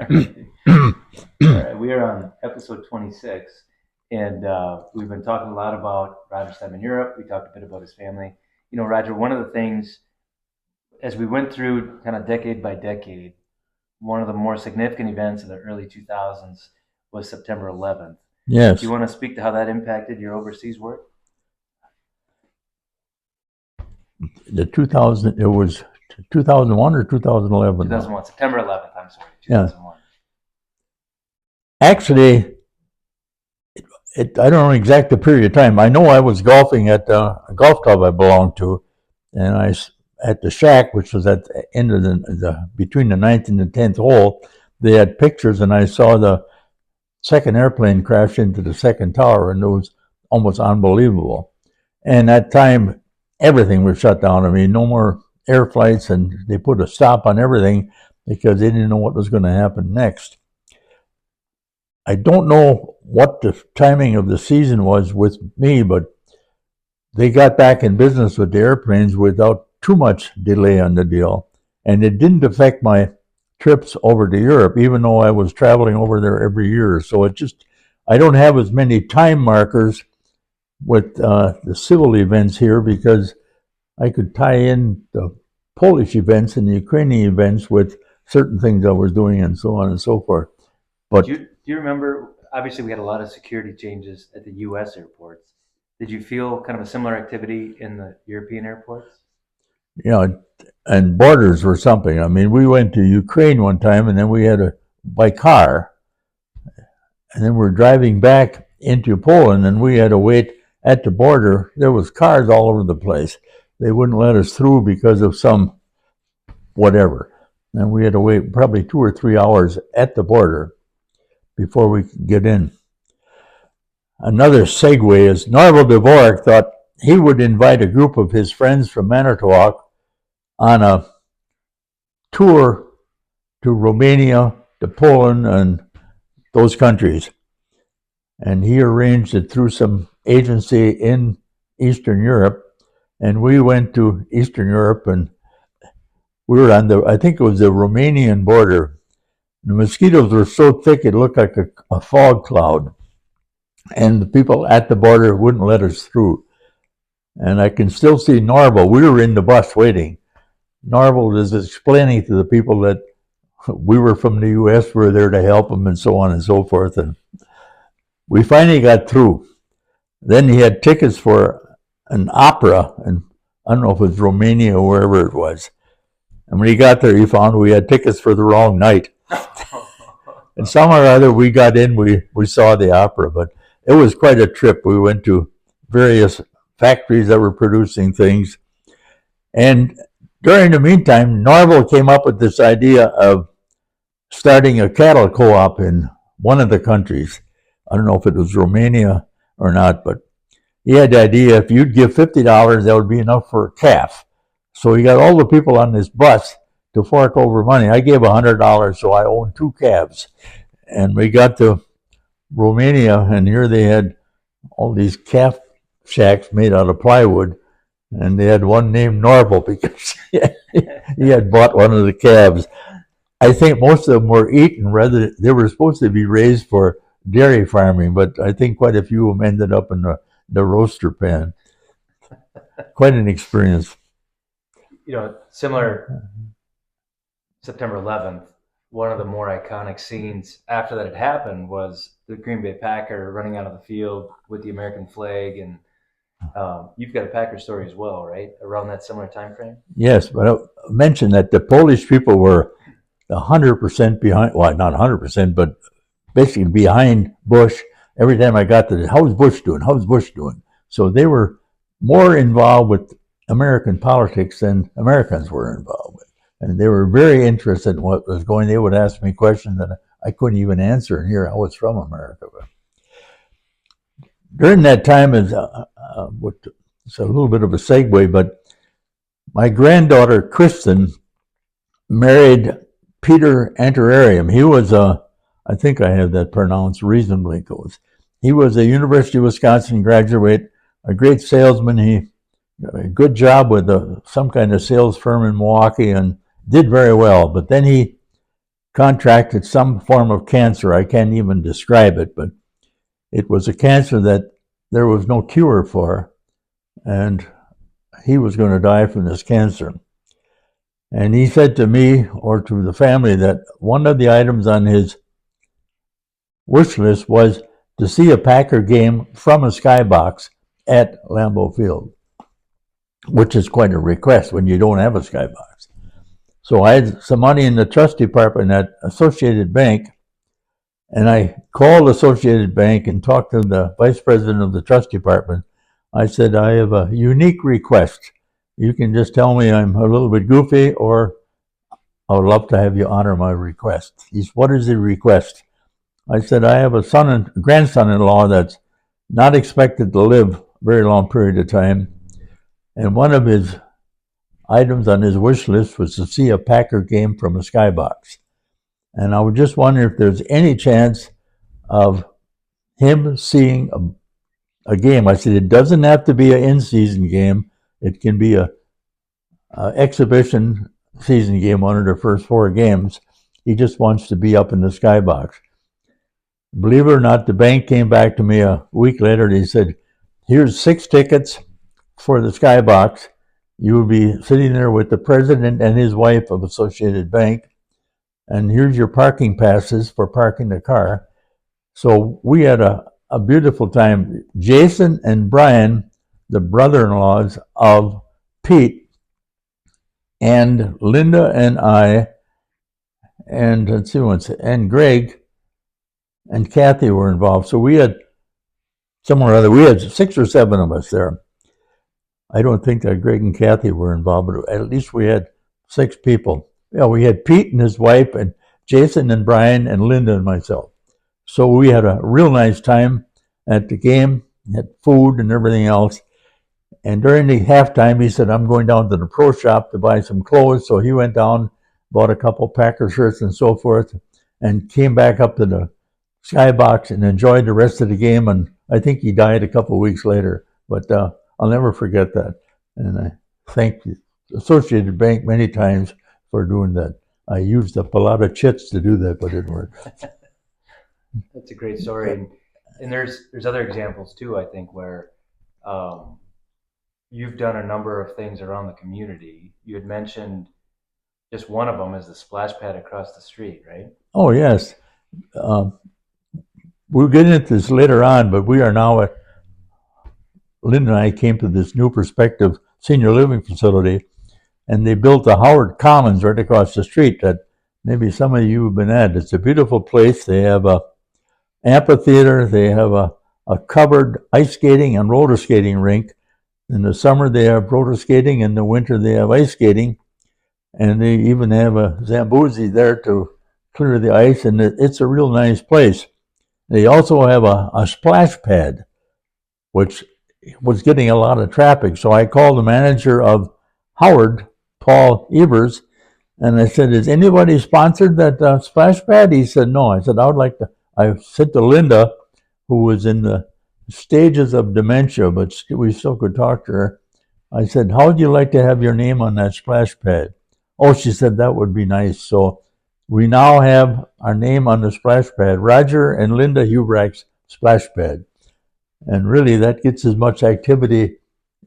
All right, we are on episode 26, and we've been talking a lot about Roger's time in Europe. We talked a bit about his family. You know, Roger, one of the things, as we went through kind of decade by decade, one of the more significant events of the early 2000s was September 11th. Do you Yes, want to speak to how that impacted your overseas work? the 2000, it was 2001 or 2011 now. 2001, September 11th, I'm sorry, Yeah. 2001. Actually, I don't know exact the period of time. I know I was golfing at a golf club I belonged to, and at the shack, which was at the end of between the ninth and the 10th hole, they had pictures, and I saw the second airplane crash into the second tower, and it was almost unbelievable. And that time, everything was shut down. I mean, no more air flights, and they put a stop on everything because they didn't know what was going to happen next. I don't know what the timing of the season was with me, but they got back in business with the airplanes without too much delay on the deal. And it didn't affect my trips over to Europe, even though I was traveling over there every year. So I don't have as many time markers with the civil events here because I could tie in the Polish events and the Ukrainian events with certain things I was doing and so on and so forth. Do But you remember? Obviously, we had a lot of security changes at the U.S. airports. Did you feel kind of a similar activity in the European airports? you know, and borders were something. I mean, we went to Ukraine one time, and then we had to by car, and then we're driving back into Poland, and we had to wait at the border. There was cars all over the place. They wouldn't let us through because of some whatever, and we had to wait probably 2 or 3 hours at the border before we could get in. Another segue is Norval Dvorak thought he would invite a group of his friends from Manitowoc on a tour to Romania, to Poland, and those countries. And he arranged it through some agency in Eastern Europe. And we went to Eastern Europe, and we were on I think it was the Romanian border. The mosquitoes were so thick it looked like a fog cloud. And the people at the border wouldn't let us through. And I can still see Norval. We were in the bus waiting. Norval is explaining to the people that we were from the U.S., we were there to help them, and so on and so forth. And we finally got through. Then he had tickets for an opera, and I don't know if it was Romania or wherever it was. And when he got there, he found we had tickets for the wrong night. And somehow or other, we got in, we saw the opera, but it was quite a trip. We went to various factories that were producing things. And during the meantime, Norval came up with this idea of starting a cattle co-op in one of the countries. I don't know if it was Romania or not, but he had the idea if you'd give $50, that would be enough for a calf. So he got all the people on this bus to fork over money. I gave $100, so I owned two calves. And we got to Romania, and here they had all these calf shacks made out of plywood, and they had one named Norval because he had bought one of the calves. I think most of them were eaten rather. They were supposed to be raised for dairy farming, but I think quite a few of them ended up in the roaster pan. Quite an experience. You know, similar September 11th, one of the more iconic scenes after that had happened was the Green Bay Packer running out of the field with the American flag. And you've got a Packer story as well, right? Around that similar time frame? Yes, but I mentioned that the Polish people were 100% behind. Well, not 100%, but basically behind Bush. Every time I got to, how's Bush doing? How's Bush doing? So they were more involved with American politics than Americans were involved with. And they were very interested in what was going. They would ask me questions that I couldn't even answer, and here I was from America. But during that time, it's a little bit of a segue, but my granddaughter Kristen married Peter Anterarium. He was I think I have that pronounced reasonably close. He was a University of Wisconsin graduate, a great salesman. He got a good job with some kind of sales firm in Milwaukee and did very well. But then he contracted some form of cancer. I can't even describe it, but it was a cancer that there was no cure for, and he was going to die from this cancer. And he said to me or to the family that one of the items on his wish list was to see a Packer game from a skybox at Lambeau Field, which is quite a request when you don't have a skybox. So I had some money in the trust department at Associated Bank, and I called Associated Bank and talked to the vice president of the trust department. I said, I have a unique request. You can just tell me I'm a little bit goofy, or I would love to have you honor my request. He said, what is the request? I said, I have a grandson-in-law that's not expected to live a very long period of time, and one of his items on his wish list was to see a Packer game from a skybox. And I was just wondering if there's any chance of him seeing a game. I said, it doesn't have to be an in-season game. It can be a exhibition season game, one of the first 4 games. He just wants to be up in the skybox. Believe it or not, the bank came back to me a week later and he said, here's 6 tickets for the skybox. You will be sitting there with the president and his wife of Associated Bank. And here's your parking passes for parking the car. So we had a beautiful time. Jason and Brian, the brother-in-laws of Pete, and Linda and I, and let's see, and Greg and Kathy were involved. So we had somewhere or other, we had 6 or 7 of us there. I don't think that Greg and Kathy were involved, but at least we had 6 people. Yeah, we had Pete and his wife, and Jason and Brian and Linda and myself. So we had a real nice time at the game, had food and everything else. And during the halftime, he said, I'm going down to the pro shop to buy some clothes. So he went down, bought a couple Packer shirts and so forth, and came back up to the skybox and enjoyed the rest of the game. And I think he died a couple of weeks later. But I'll never forget that. And I thank the Associated Bank many times for doing that. I used up a lot of chits to do that, but it worked. That's a great story. And there's other examples too, I think, where you've done a number of things around the community. You had mentioned just one of them is the splash pad across the street, right? Oh, yes. We'll get into this later on, but we are now at, Linda and I came to this new Perspective senior living facility, and they built the Howard Commons right across the street that maybe some of you have been at. It's a beautiful place. They have a amphitheater. They have a covered ice skating and roller skating rink. In the summer, they have roller skating. In the winter, they have ice skating. And they even have a Zambezi there to clear the ice, and it's a real nice place. They also have a splash pad, which was getting a lot of traffic. So I called the manager of Howard, Paul Evers, and I said, is anybody sponsored that splash pad? He said, no. I said, I would like to. I said to Linda, who was in the stages of dementia, but we still could talk to her. I said, how would you like to have your name on that splash pad? Oh, she said, that would be nice. So we now have our name on the splash pad, Roger and Linda Hubrack's splash pad. And really, that gets as much activity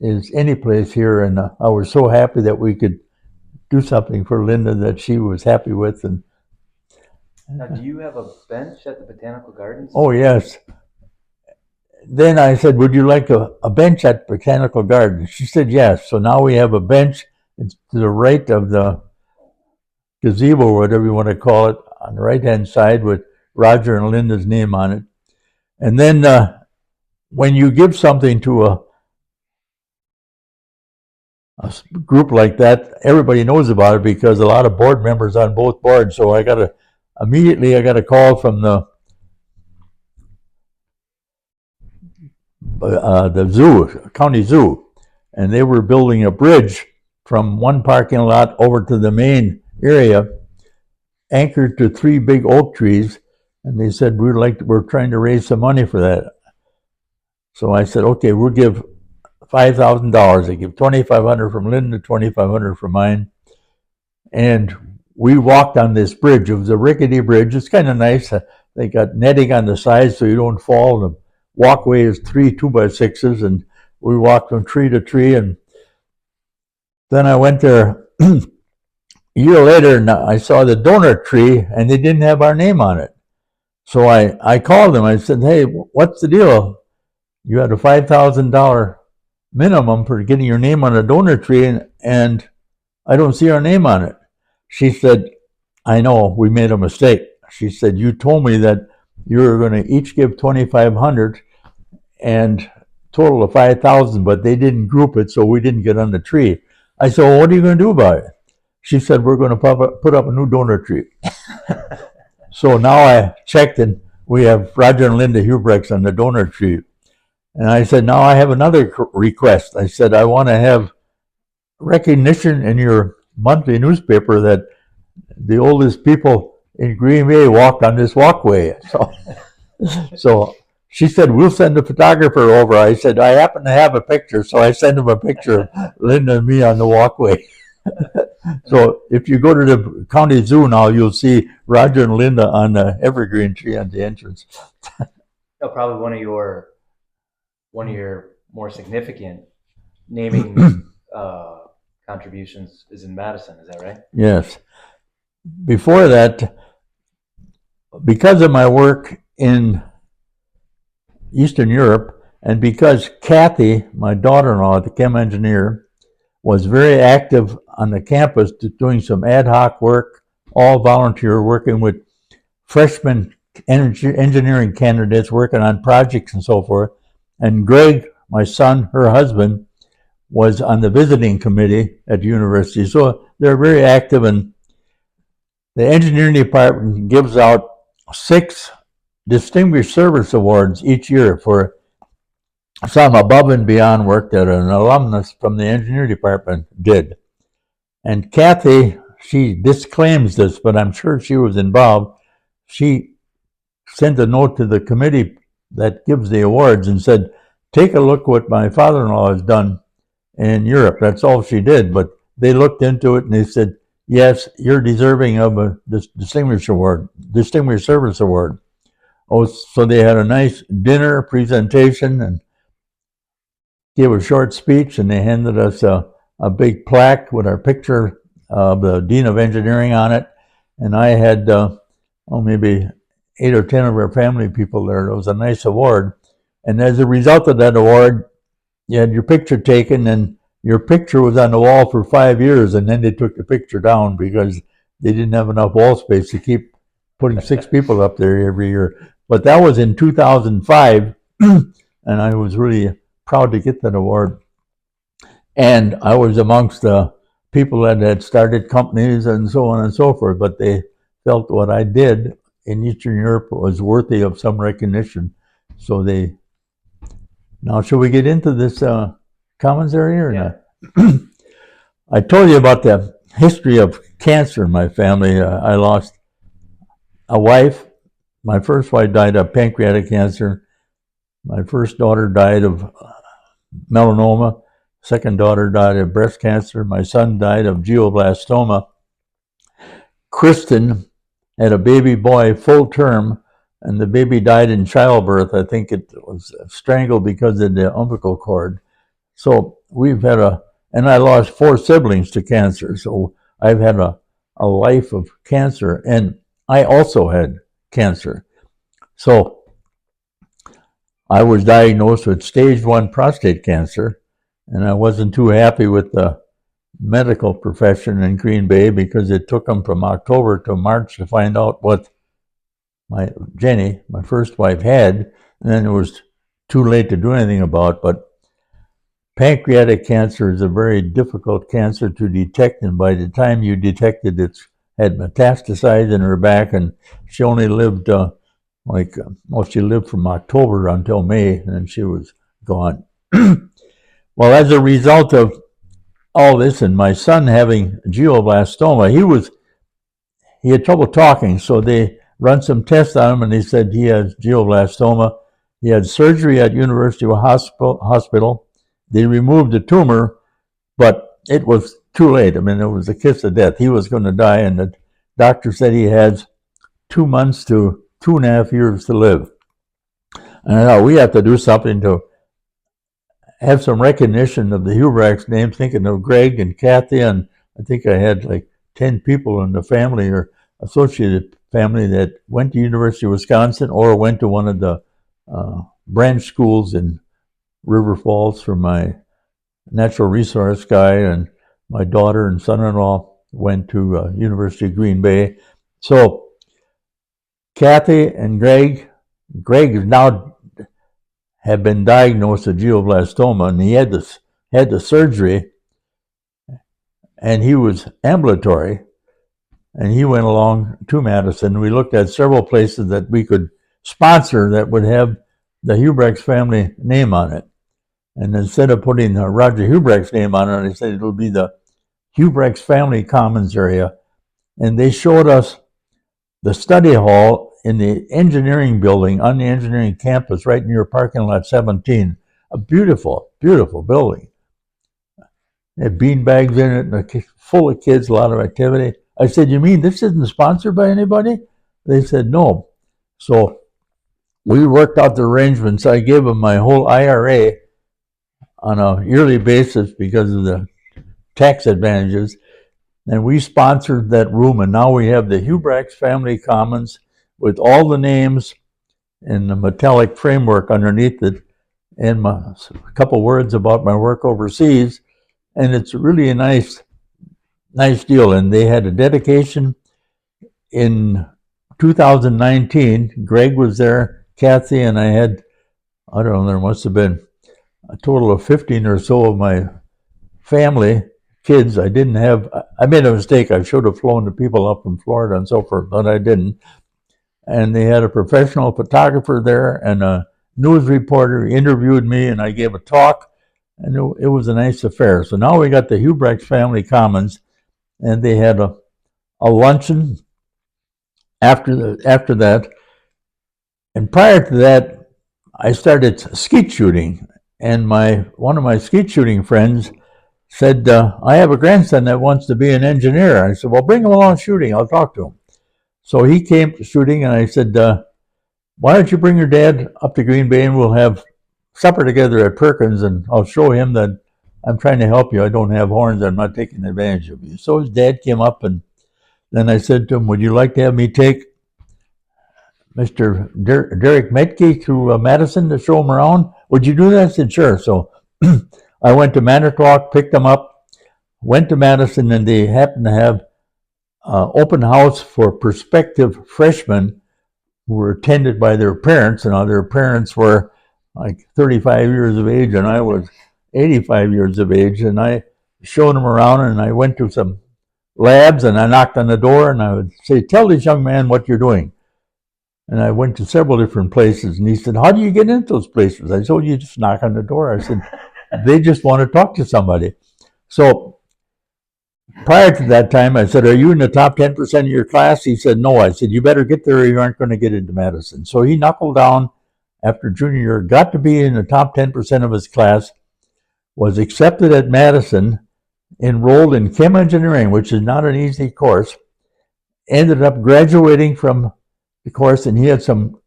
as any place here. And I was so happy that we could do something for Linda that she was happy with. And now, do you have a bench at the Botanical Gardens? oh, yes. Then I said, would you like a bench at Botanical Gardens? She said, yes. So now we have a bench. It's to the right of the gazebo, or whatever you want to call it, on the right-hand side with Roger and Linda's name on it. And then when you give something to a group like that, everybody knows about it because a lot of board members on both boards. So I got a call from the zoo, county zoo, and they were building a bridge from one parking lot over to the main area, anchored to 3 big oak trees. And they said, we're trying to raise some money for that. So I said, okay, we'll give $5,000. They give $2,500 from Linda, $2,500 from mine. And we walked on this bridge. It was a rickety bridge. It's kind of nice. They got netting on the sides so you don't fall. The walkway is 3 2x6s, and we walked from tree to tree. And then I went there a year later, and I saw the donor tree, and they didn't have our name on it. So I called them. I said, "Hey, what's the deal? You had a $5,000 minimum for getting your name on a donor tree, and I don't see our name on it." She said, "I know, we made a mistake." She said, "You told me that you were going to each give $2,500 and total of $5,000, but they didn't group it, so we didn't get on the tree." I said, "Well, what are you going to do about it?" She said, "We're going to put up a new donor tree." So now I checked, and we have Roger and Linda Hubrechts on the donor tree. And I said, "Now I have another request." I said, "I want to have recognition in your monthly newspaper that the oldest people in Green Bay walked on this walkway." So she said, "We'll send a photographer over." I said, "I happen to have a picture," so I sent him a picture of Linda and me on the walkway. So if you go to the county zoo now, you'll see Roger and Linda on the evergreen tree on the entrance. Probably one of your more significant naming contributions is in Madison. Is that right? Yes. Before that, because of my work in Eastern Europe, and because Kathy, my daughter-in-law, the chem engineer, was very active on the campus doing some ad hoc work, all volunteer, working with freshman engineering candidates, working on projects and so forth. And Greg, my son, her husband, was on the visiting committee at the university. So they're very active, and the engineering department gives out 6 Distinguished Service Awards each year for some above and beyond work that an alumnus from the engineering department did. And Kathy, she disclaims this, but I'm sure she was involved. She sent a note to the committee that gives the awards and said, "Take a look what my father-in-law has done in Europe." That's all she did, but they looked into it and they said, "Yes, you're deserving of a Distinguished Service Award." Oh, so they had a nice dinner presentation and gave a short speech, and they handed us a big plaque with our picture of the Dean of Engineering on it. And I had maybe 8 or 10 of our family people there. It was a nice award. And as a result of that award, you had your picture taken, and your picture was on the wall for 5 years, and then they took the picture down because they didn't have enough wall space to keep putting 6 people up there every year. But that was in 2005, and I was really proud to get that award. And I was amongst the people that had started companies and so on and so forth, but they felt what I did in Eastern Europe was worthy of some recognition. So they... Now, should we get into this commentary or not? I told you about the history of cancer in my family. I lost a wife. My first wife died of pancreatic cancer. My first daughter died of melanoma. Second daughter died of breast cancer. My son died of glioblastoma. Kristen had a baby boy full term, and the baby died in childbirth. I think it was strangled because of the umbilical cord. So we've had and I lost 4 siblings to cancer. So I've had a life of cancer, and I also had cancer. So I was diagnosed with stage 1 prostate cancer, and I wasn't too happy with the medical profession in Green Bay because it took them from October to March to find out what Jenny, my first wife, had, and then it was too late to do anything about. But pancreatic cancer is a very difficult cancer to detect, and by the time you detected it, had metastasized in her back, and she only lived she lived from October until May, and then she was gone. Well, as a result of all this, and my son having glioblastoma, he had trouble talking, so they run some tests on him, and they said he has glioblastoma. He had surgery at University Hospital. They removed the tumor, but it was too late. I mean, it was a kiss of death. He was going to die, and doctor said he has 2 months to 2.5 years to live. And I thought we have to do something to have some recognition of the Hubrax name, thinking of Greg and Kathy, and I think I had like 10 people in the family or associated family that went to University of Wisconsin or went to one of the branch schools in River Falls for my natural resource guy, and my daughter and son-in-law went to University of Green Bay. So Kathy and Greg is now had been diagnosed with glioblastoma, and he had the surgery, and he was ambulatory, and he went along to Madison. We looked at several places that we could sponsor that would have the Hubrax family name on it. And instead of putting the Roger Hubrax name on it, I said it'll be the Hubrax Family Commons area. And they showed us the study hall in the engineering building on the engineering campus right near parking lot 17. A beautiful, beautiful building. It had bean bags in it and full of kids, a lot of activity. I said, you mean this isn't sponsored by anybody? They said, no. So we worked out the arrangements. I gave them my whole IRA on a yearly basis because of the tax advantages. And we sponsored that room, and now we have the Hubrax Family Commons with all the names and the metallic framework underneath it, and a couple words about my work overseas. And it's really a nice deal. And they had a dedication in 2019. Greg was there, Kathy, and I had, I don't know, there must have been a total of 15 or so of my family, kids. I made a mistake. I should have flown the people up from Florida and so forth, but I didn't. And they had a professional photographer there and a news reporter. He interviewed me, and I gave a talk, and it was a nice affair. So now we got the Hubrax Family Commons, and they had a luncheon after that. And prior to that, I started skeet shooting, and one of my skeet shooting friends said, I have a grandson that wants to be an engineer. I said, well, bring him along shooting. I'll talk to him. So he came to shooting, and I said, why don't you bring your dad up to Green Bay, and we'll have supper together at Perkins, and I'll show him that I'm trying to help you. I don't have horns. I'm not taking advantage of you. So his dad came up, and then I said to him, would you like to have me take Mr. Derek Metke to Madison to show him around? Would you do that? I said, sure. So I went to Manitowoc, picked him up, went to Madison, and they happened to have open house for prospective freshmen who were attended by their parents. And their parents were like 35 years of age, and I was 85 years of age. And I showed them around, and I went to some labs, and I knocked on the door, and I would say, tell this young man what you're doing. And I went to several different places, and he said, how do you get into those places? I said, oh, you just knock on the door. I said, they just want to talk to somebody. So prior to that time, I said, are you in the top 10% of your class? He said, no. I said, you better get there or you aren't going to get into Madison. So he knuckled down after junior year, got to be in the top 10% of his class, was accepted at Madison, enrolled in chem engineering, which is not an easy course, ended up graduating from the course, and he had some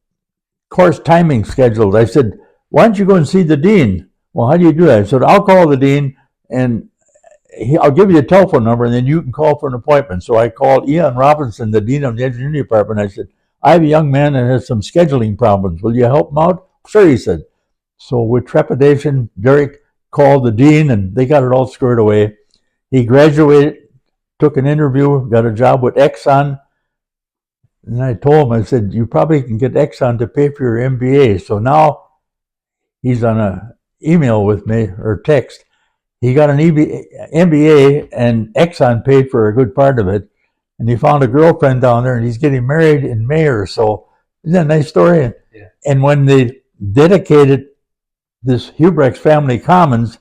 course timing scheduled. I said, why don't you go and see the dean? Well, how do you do that? I said, I'll call the dean, and I'll give you a telephone number, and then you can call for an appointment. So I called Ian Robinson, the dean of the engineering department. I said, I have a young man that has some scheduling problems. Will you help him out? Sure, he said. So with trepidation, Derek called the dean, and they got it all squared away. He graduated, took an interview, got a job with Exxon. And I told him, I said, you probably can get Exxon to pay for your MBA. So now he's on an email with me, or text. He got an MBA, and Exxon paid for a good part of it. And he found a girlfriend down there, and he's getting married in May or so. Isn't that a nice story? Yeah. And when they dedicated this Hubrax Family Commons,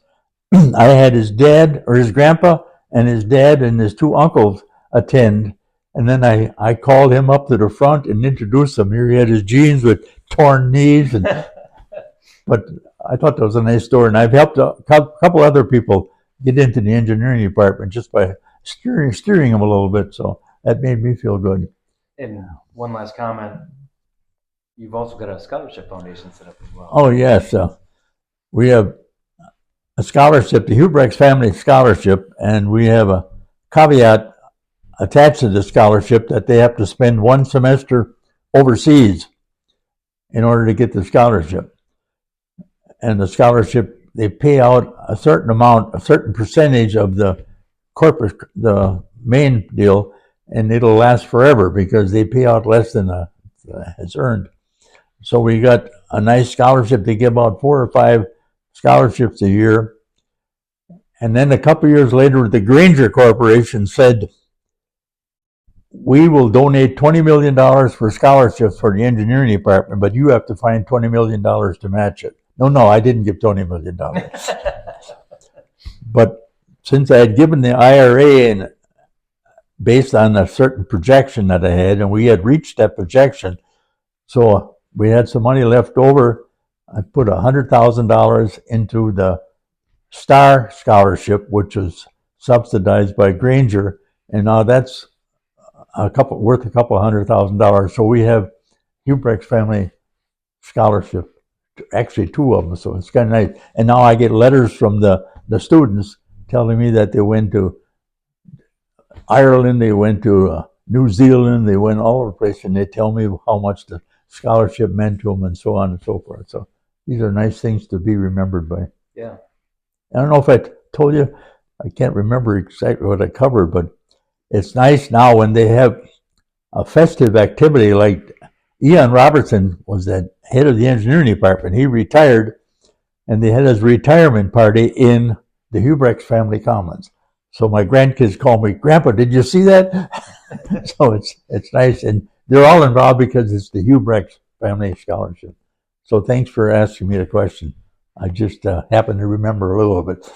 I had his dad, or his grandpa, and his dad and his two uncles attend. And then I called him up to the front and introduced him. Here he had his jeans with torn knees. But I thought that was a nice story. And I've helped a couple other people get into the engineering department just by steering them a little bit. So that made me feel good. And one last comment. You've also got a scholarship foundation set up as well. Oh, yes. We have a scholarship, the Hubrex Family Scholarship, and we have a caveat attached to the scholarship that they have to spend one semester overseas in order to get the scholarship. And the scholarship, they pay out a certain amount, a certain percentage of the corporate, the main deal, and it'll last forever because they pay out less than has earned. So we got a nice scholarship. They give out 4 or 5 scholarships a year. And then a couple years later, the Grainger Corporation said, we will donate $20 million for scholarships for the engineering department, but you have to find $20 million to match it. No, I didn't give $20 million. But since I had given the IRA and based on a certain projection that I had, and we had reached that projection, so we had some money left over. I put $100,000 into the STAR scholarship, which was subsidized by Grainger, and now that's worth a couple $100,000. So we have Hubrex Family Scholarship, actually 2 of them. So it's kind of nice. And now I get letters from the students telling me that they went to Ireland, they went to New Zealand, they went all over the place, and they tell me how much the scholarship meant to them, and so on and so forth. So these are nice things to be remembered by. Yeah. I don't know if I told you, I can't remember exactly what I covered, but it's nice now when they have a festive activity like Ian Robertson was the head of the engineering department. He retired, and they had his retirement party in the Hubrex Family Commons. So my grandkids call me, Grandpa, did you see that? So it's nice, and they're all involved because it's the Hubrex Family Scholarship. So thanks for asking me the question. I just happened to remember a little of it.